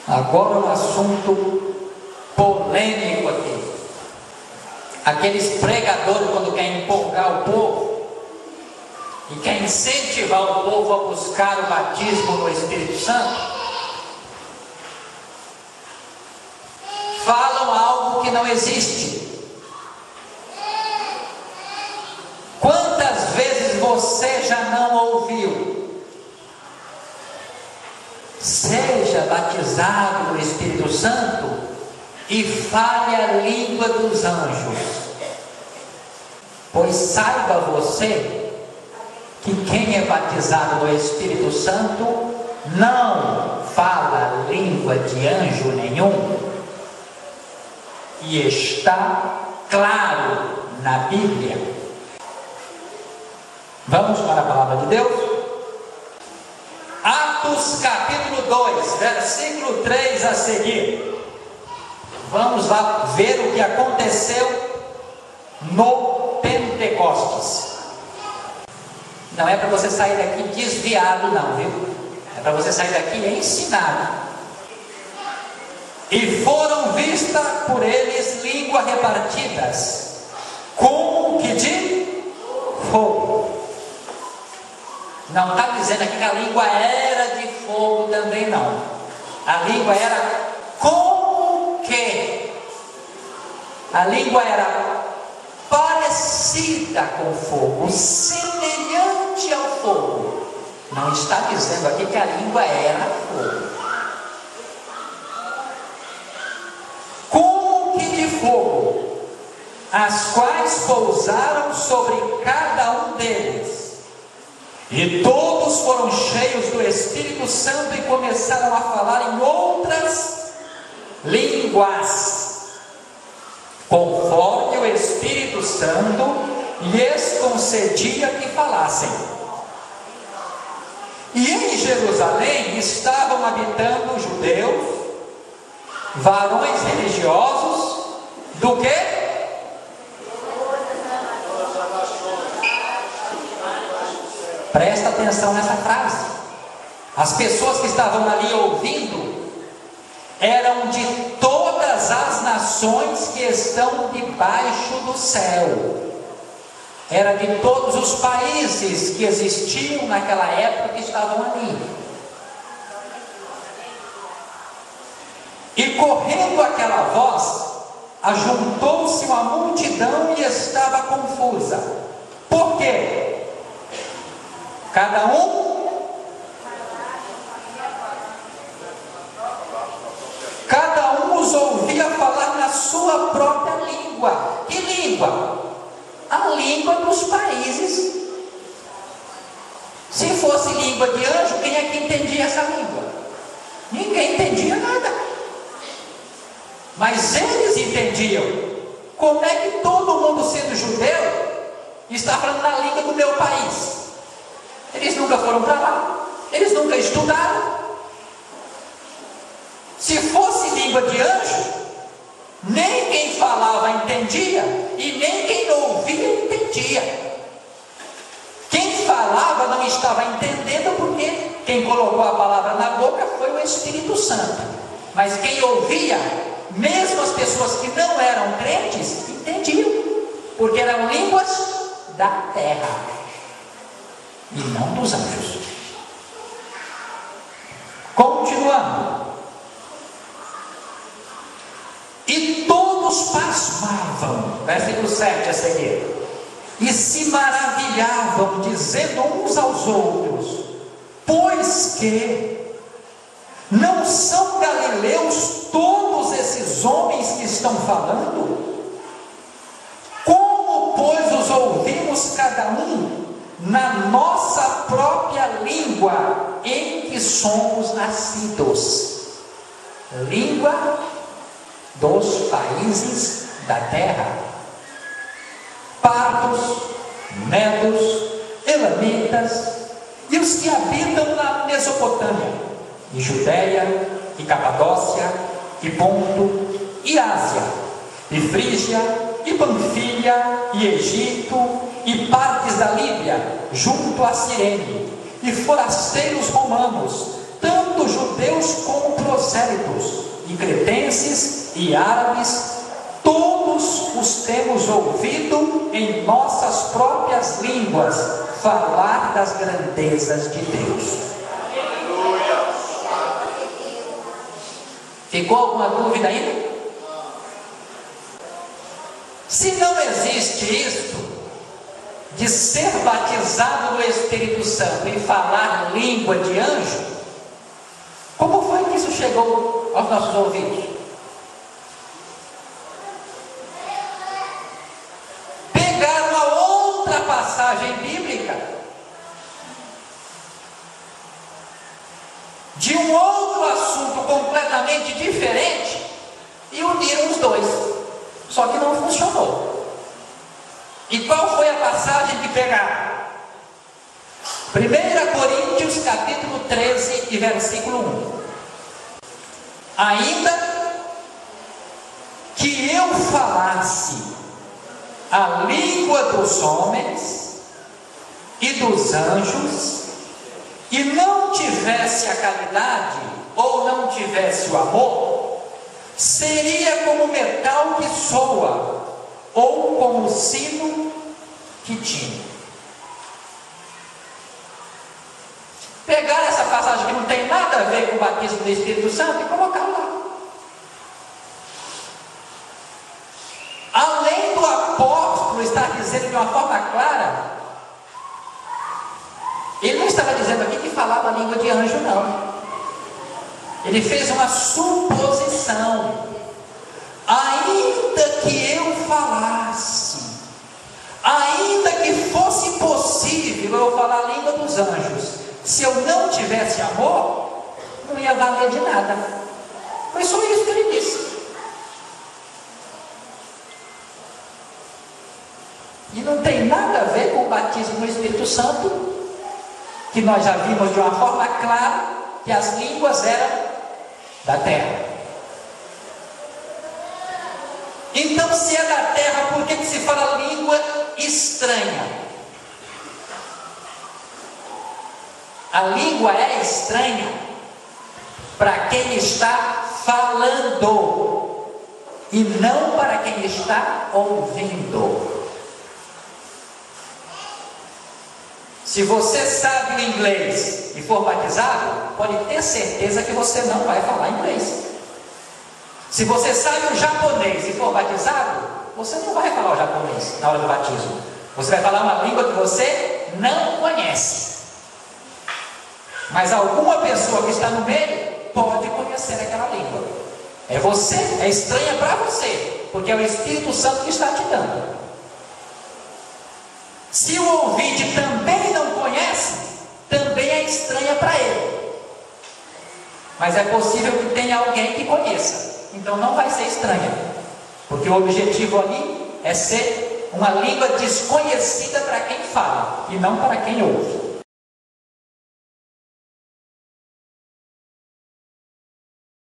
Agora um assunto polêmico aqui. Aqueles pregadores, quando querem empolgar o povo e quer incentivar o povo a buscar o batismo no Espírito Santo, falam algo que não existe. Quantas vezes você já não ouviu? Seja batizado no Espírito Santo e fale a língua dos anjos. Pois saiba você que quem é batizado no Espírito Santo não fala língua de anjo nenhum. E está claro na Bíblia. Vamos para a palavra de Deus? Atos capítulo 2, versículo 3 a seguir. Vamos lá ver o que aconteceu no Pentecostes. Não é para você sair daqui desviado não, viu? É para você sair daqui ensinado. E foram vistas por eles línguas repartidas, como que de fogo. Não está dizendo aqui que a língua era de fogo também não. A língua era como que? A língua era parecida com fogo, semelhante ao fogo. Não está dizendo aqui que a língua era fogo. Como que de fogo, as quais pousaram sobre cada um deles. E todos foram cheios do Espírito Santo e começaram a falar em outras línguas, conforme o Espírito Santo lhes concedia que falassem. E em Jerusalém estavam habitando judeus, varões religiosos, do que? Presta atenção nessa frase. As pessoas que estavam ali ouvindo eram de todas as nações que estão debaixo do céu. Era de todos os países que existiam naquela época que estavam ali. E correndo aquela voz, ajuntou-se uma multidão e estava confusa. Por quê? Cada um os ouvia falar na sua própria língua. Que língua? A língua dos países. Se fosse língua de anjo, quem é que entendia essa língua? Ninguém entendia nada. Mas eles entendiam. Como é que todo mundo, sendo judeu, está falando na língua do meu país? Eles nunca foram para lá, eles nunca estudaram. Se fosse língua de anjo, nem quem falava entendia, e nem quem ouvia entendia. Quem falava não estava entendendo, porque quem colocou a palavra na boca foi o Espírito Santo. Mas quem ouvia, mesmo as pessoas que não eram crentes, entendiam, porque eram línguas da terra e não dos anjos. Continuando. E todos pasmavam, versículo 7 a seguir, e se maravilhavam, dizendo uns aos outros: pois que não são galileus todos esses homens que estão falando? Como, pois, os ouvimos cada um na nossa própria língua em que somos nascidos? Língua dos países da terra. Partos, medos, elamitas e os que habitam na Mesopotâmia, e Judéia, e Capadócia, e Ponto, e Ásia, e Frígia, e Panfilha, e Egito, e partes da Líbia, junto a Cirene, e forasteiros romanos, tanto tanto judeus como prosélitos, e cretenses e árabes, todos os temos ouvido em nossas próprias línguas falar das grandezas de Deus. Ficou alguma dúvida ainda? Se não existe isso, de ser batizado no Espírito Santo e falar língua de anjo, como foi que isso chegou aos nossos ouvidos? Pegaram uma outra passagem bíblica de um outro assunto completamente diferente e uniram os dois, só que não funcionou. E qual foi a passagem que pegaram? 1 Coríntios capítulo 13 e versículo 1. Ainda que eu falasse a língua dos homens e dos anjos, e não tivesse a caridade, ou não tivesse o amor, seria como metal que soa, ou como sino que tine. Pegar essa passagem que não tem nada a ver com o batismo do Espírito Santo e colocar lá. Além do apóstolo estar dizendo de uma forma clara, ele não estava dizendo aqui que falava a língua de anjo, não. Ele fez uma suposição. Ainda que eu falasse, ainda que fosse possível eu falar a língua dos anjos, se eu não tivesse amor, não ia valer de nada. Foi só isso que ele disse. E não tem nada a ver com o batismo no Espírito Santo, que nós já vimos de uma forma clara que as línguas eram da terra. Então, se é da terra, por que se fala língua estranha? A língua é estranha para quem está falando e não para quem está ouvindo. Se você sabe o inglês e for batizado, pode ter certeza que você não vai falar inglês. Se você sabe o japonês e for batizado, você não vai falar o japonês na hora do batismo. Você vai falar uma língua que você não conhece. Mas alguma pessoa que está no meio pode conhecer aquela língua. É você, é estranha para você, porque é o Espírito Santo que está te dando. Se o ouvinte também não conhece, também é estranha para ele. Mas é possível que tenha alguém que conheça. Então não vai ser estranha, porque o objetivo ali é ser uma língua desconhecida para quem fala e não para quem ouve.